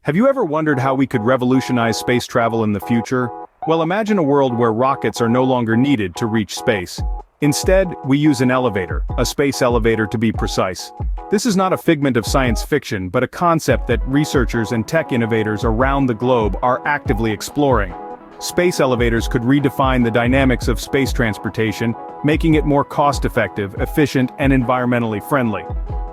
Have you ever wondered how we could revolutionize space travel in the future? Well, imagine a world where rockets are no longer needed to reach space. Instead, we use an elevator, a space elevator to be precise. This is not a figment of science fiction, but a concept that researchers and tech innovators around the globe are actively exploring. Space elevators could redefine the dynamics of space transportation, making it more cost-effective, efficient, and environmentally friendly.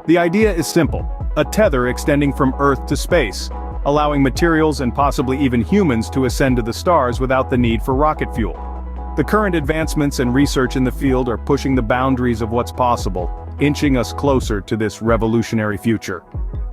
The idea is simple: a tether extending from Earth to space, allowing materials and possibly even humans to ascend to the stars without the need for rocket fuel. The current advancements and research in the field are pushing the boundaries of what's possible, inching us closer to this revolutionary future.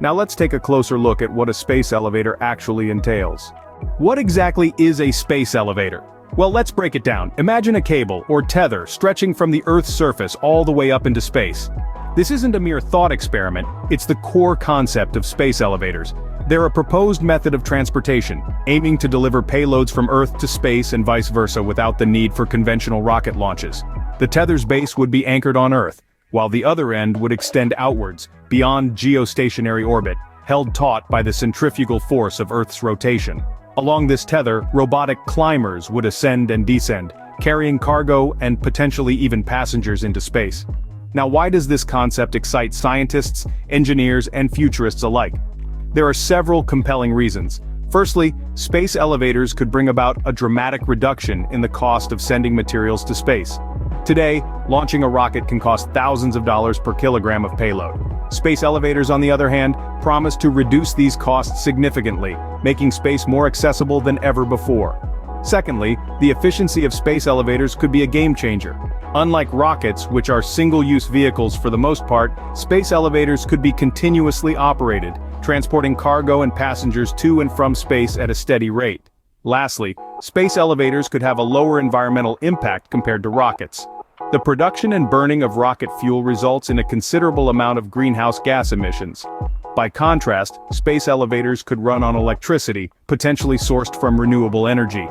Now let's take a closer look at what a space elevator actually entails. What exactly is a space elevator? Well, let's break it down. Imagine a cable, or tether, stretching from the Earth's surface all the way up into space. This isn't a mere thought experiment, it's the core concept of space elevators. They're a proposed method of transportation, aiming to deliver payloads from Earth to space and vice versa without the need for conventional rocket launches. The tether's base would be anchored on Earth, while the other end would extend outwards, beyond geostationary orbit, held taut by the centrifugal force of Earth's rotation. Along this tether, robotic climbers would ascend and descend, carrying cargo and potentially even passengers into space. Now, why does this concept excite scientists, engineers, and futurists alike? There are several compelling reasons. Firstly, space elevators could bring about a dramatic reduction in the cost of sending materials to space. Today, launching a rocket can cost thousands of dollars per kilogram of payload. Space elevators, on the other hand, promise to reduce these costs significantly, making space more accessible than ever before. Secondly, the efficiency of space elevators could be a game-changer. Unlike rockets, which are single-use vehicles for the most part, space elevators could be continuously operated, transporting cargo and passengers to and from space at a steady rate. Lastly, space elevators could have a lower environmental impact compared to rockets. The production and burning of rocket fuel results in a considerable amount of greenhouse gas emissions. By contrast, space elevators could run on electricity, potentially sourced from renewable energy.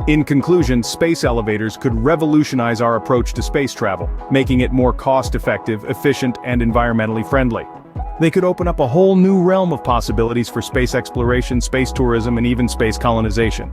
In conclusion, space elevators could revolutionize our approach to space travel, making it more cost-effective, efficient, and environmentally friendly. They could open up a whole new realm of possibilities for space exploration, space tourism, and even space colonization.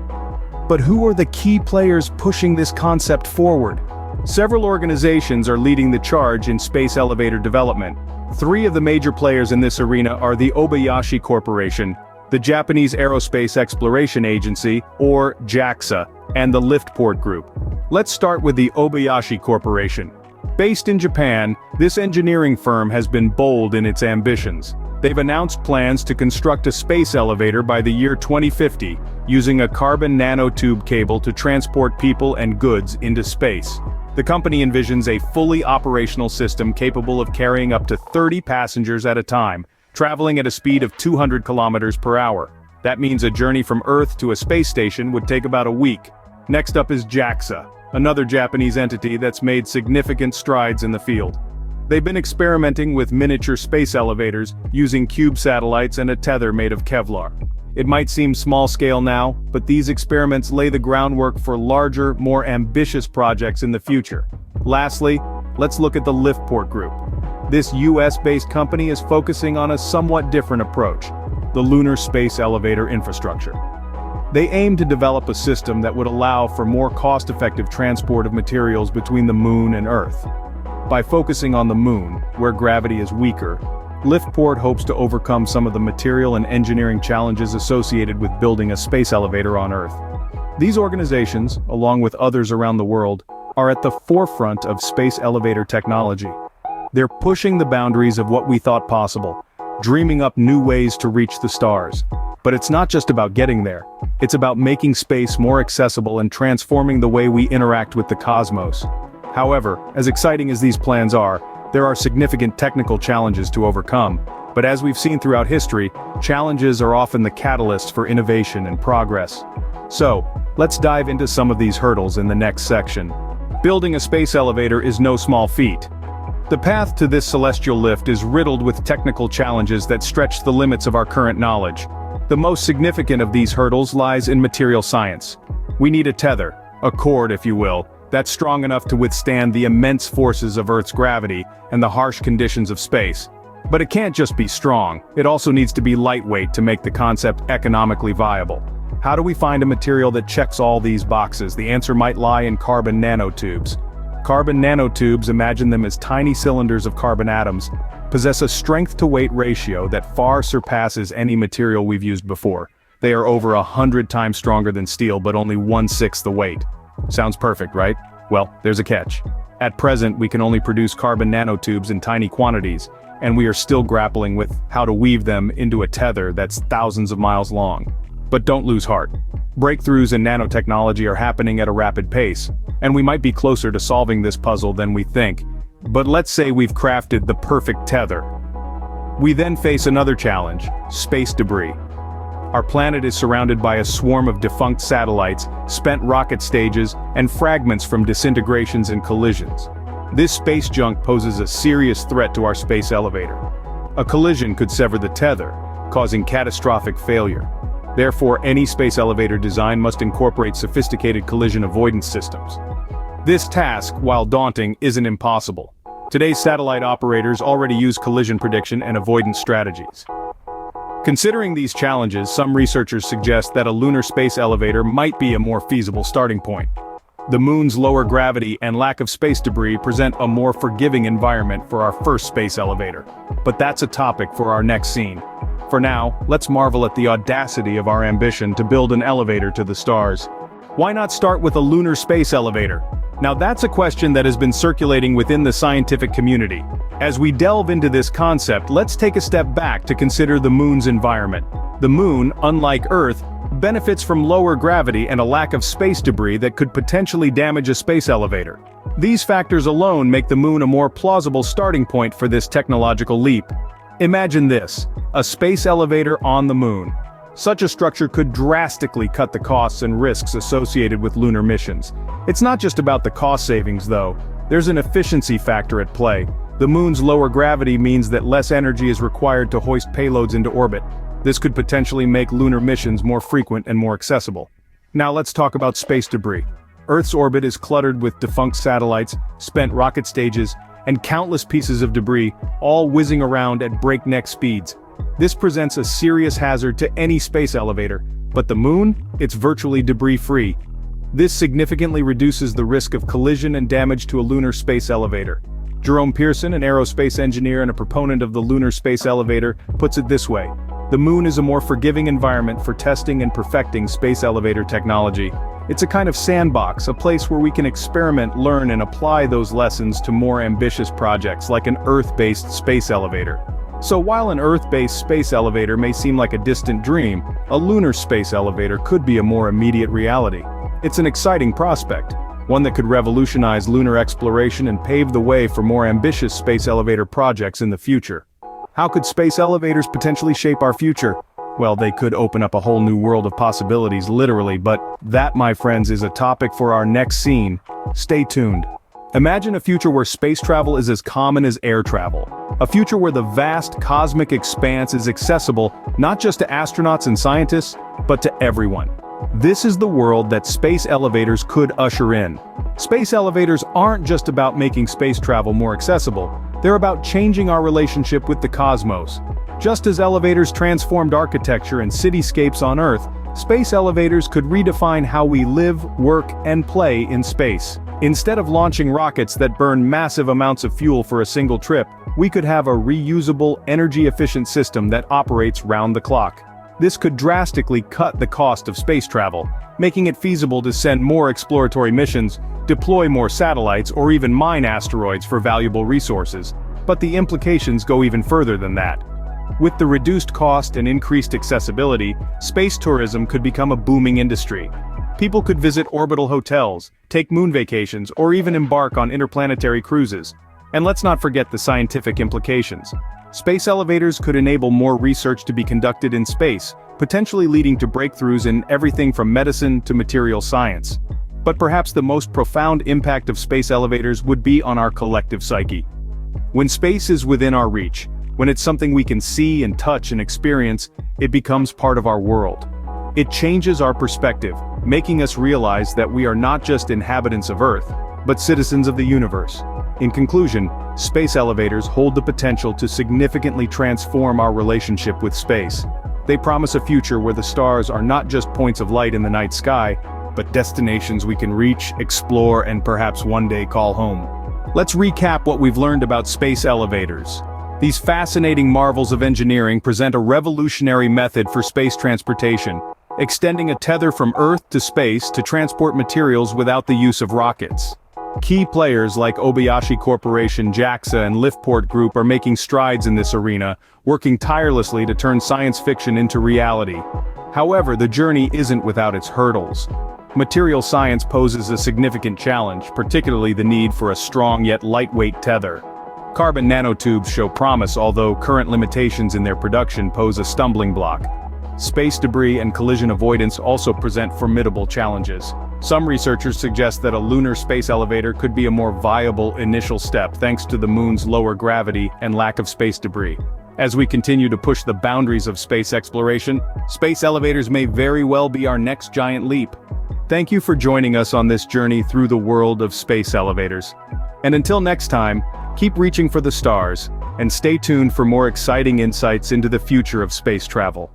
But who are the key players pushing this concept forward? Several organizations are leading the charge in space elevator development. Three of the major players in this arena are the Obayashi Corporation, the Japanese Aerospace Exploration Agency, or JAXA, and the Liftport Group. Let's start with the Obayashi Corporation. Based in Japan, this engineering firm has been bold in its ambitions. They've announced plans to construct a space elevator by the year 2050, using a carbon nanotube cable to transport people and goods into space. The company envisions a fully operational system capable of carrying up to 30 passengers at a time, traveling at a speed of 200 kilometers per hour. That means a journey from Earth to a space station would take about a week. Next up is JAXA, another Japanese entity that's made significant strides in the field. They've been experimenting with miniature space elevators, using cube satellites and a tether made of Kevlar. It might seem small-scale now, but these experiments lay the groundwork for larger, more ambitious projects in the future. Lastly, let's look at the Liftport Group. This US-based company is focusing on a somewhat different approach: the lunar space elevator infrastructure. They aim to develop a system that would allow for more cost-effective transport of materials between the Moon and Earth. By focusing on the Moon, where gravity is weaker, Liftport hopes to overcome some of the material and engineering challenges associated with building a space elevator on Earth. These organizations, along with others around the world, are at the forefront of space elevator technology. They're pushing the boundaries of what we thought possible, dreaming up new ways to reach the stars. But it's not just about getting there. It's about making space more accessible and transforming the way we interact with the cosmos. However, as exciting as these plans are, there are significant technical challenges to overcome. But as we've seen throughout history, challenges are often the catalysts for innovation and progress. So, let's dive into some of these hurdles in the next section. Building a space elevator is no small feat. The path to this celestial lift is riddled with technical challenges that stretch the limits of our current knowledge. The most significant of these hurdles lies in material science. We need a tether, a cord if you will, that's strong enough to withstand the immense forces of Earth's gravity and the harsh conditions of space. But it can't just be strong, it also needs to be lightweight to make the concept economically viable. How do we find a material that checks all these boxes? The answer might lie in carbon nanotubes. Carbon nanotubes, imagine them as tiny cylinders of carbon atoms, possess a strength-to-weight ratio that far surpasses any material we've used before. They are over 100 times stronger than steel, but only 1/6 the weight. Sounds perfect, right? Well, there's a catch. At present, we can only produce carbon nanotubes in tiny quantities, and we are still grappling with how to weave them into a tether that's thousands of miles long. But don't lose heart. Breakthroughs in nanotechnology are happening at a rapid pace, and we might be closer to solving this puzzle than we think. But let's say we've crafted the perfect tether. We then face another challenge: space debris. Our planet is surrounded by a swarm of defunct satellites, spent rocket stages, and fragments from disintegrations and collisions. This space junk poses a serious threat to our space elevator. A collision could sever the tether, causing catastrophic failure. Therefore, any space elevator design must incorporate sophisticated collision avoidance systems. This task, while daunting, isn't impossible. Today's satellite operators already use collision prediction and avoidance strategies. Considering these challenges, some researchers suggest that a lunar space elevator might be a more feasible starting point. The moon's lower gravity and lack of space debris present a more forgiving environment for our first space elevator. But that's a topic for our next scene. For now, let's marvel at the audacity of our ambition to build an elevator to the stars. Why not start with a lunar space elevator? Now that's a question that has been circulating within the scientific community. As we delve into this concept, let's take a step back to consider the moon's environment. The moon, unlike Earth, benefits from lower gravity and a lack of space debris that could potentially damage a space elevator. These factors alone make the moon a more plausible starting point for this technological leap. Imagine this: a space elevator on the moon. Such a structure could drastically cut the costs and risks associated with lunar missions. It's not just about the cost savings though, there's an efficiency factor at play. The moon's lower gravity means that less energy is required to hoist payloads into orbit. This could potentially make lunar missions more frequent and more accessible. Now let's talk about space debris. Earth's orbit is cluttered with defunct satellites, spent rocket stages, and countless pieces of debris, all whizzing around at breakneck speeds. This presents a serious hazard to any space elevator, but the moon? It's virtually debris-free. This significantly reduces the risk of collision and damage to a lunar space elevator. Jerome Pearson, an aerospace engineer and a proponent of the lunar space elevator, puts it this way: the moon is a more forgiving environment for testing and perfecting space elevator technology. It's a kind of sandbox, a place where we can experiment, learn, and apply those lessons to more ambitious projects like an Earth-based space elevator. So while an Earth-based space elevator may seem like a distant dream, a lunar space elevator could be a more immediate reality. It's an exciting prospect, one that could revolutionize lunar exploration and pave the way for more ambitious space elevator projects in the future. How could space elevators potentially shape our future? Well, they could open up a whole new world of possibilities, literally, but that, my friends, is a topic for our next scene. Stay tuned. Imagine a future where space travel is as common as air travel. A future where the vast cosmic expanse is accessible not just to astronauts and scientists, but to everyone. This is the world that space elevators could usher in. Space elevators aren't just about making space travel more accessible, they're about changing our relationship with the cosmos. Just as elevators transformed architecture and cityscapes on Earth, space elevators could redefine how we live, work, and play in space. Instead of launching rockets that burn massive amounts of fuel for a single trip, we could have a reusable, energy-efficient system that operates round the clock. This could drastically cut the cost of space travel, making it feasible to send more exploratory missions, deploy more satellites, or even mine asteroids for valuable resources. But the implications go even further than that. With the reduced cost and increased accessibility, space tourism could become a booming industry. People could visit orbital hotels, take moon vacations, or even embark on interplanetary cruises. And let's not forget the scientific implications. Space elevators could enable more research to be conducted in space, potentially leading to breakthroughs in everything from medicine to material science. But perhaps the most profound impact of space elevators would be on our collective psyche. When space is within our reach, when it's something we can see and touch and experience, it becomes part of our world. It changes our perspective, making us realize that we are not just inhabitants of Earth, but citizens of the universe. In conclusion, space elevators hold the potential to significantly transform our relationship with space. They promise a future where the stars are not just points of light in the night sky, but destinations we can reach, explore, and perhaps one day call home. Let's recap what we've learned about space elevators. These fascinating marvels of engineering present a revolutionary method for space transportation, extending a tether from Earth to space to transport materials without the use of rockets. Key players like Obayashi Corporation, JAXA, and Liftport Group are making strides in this arena, working tirelessly to turn science fiction into reality. However, the journey isn't without its hurdles. Material science poses a significant challenge, particularly the need for a strong yet lightweight tether. Carbon nanotubes show promise, although current limitations in their production pose a stumbling block. Space debris and collision avoidance also present formidable challenges. Some researchers suggest that a lunar space elevator could be a more viable initial step thanks to the moon's lower gravity and lack of space debris. As we continue to push the boundaries of space exploration, space elevators may very well be our next giant leap. Thank you for joining us on this journey through the world of space elevators. And until next time, keep reaching for the stars, and stay tuned for more exciting insights into the future of space travel.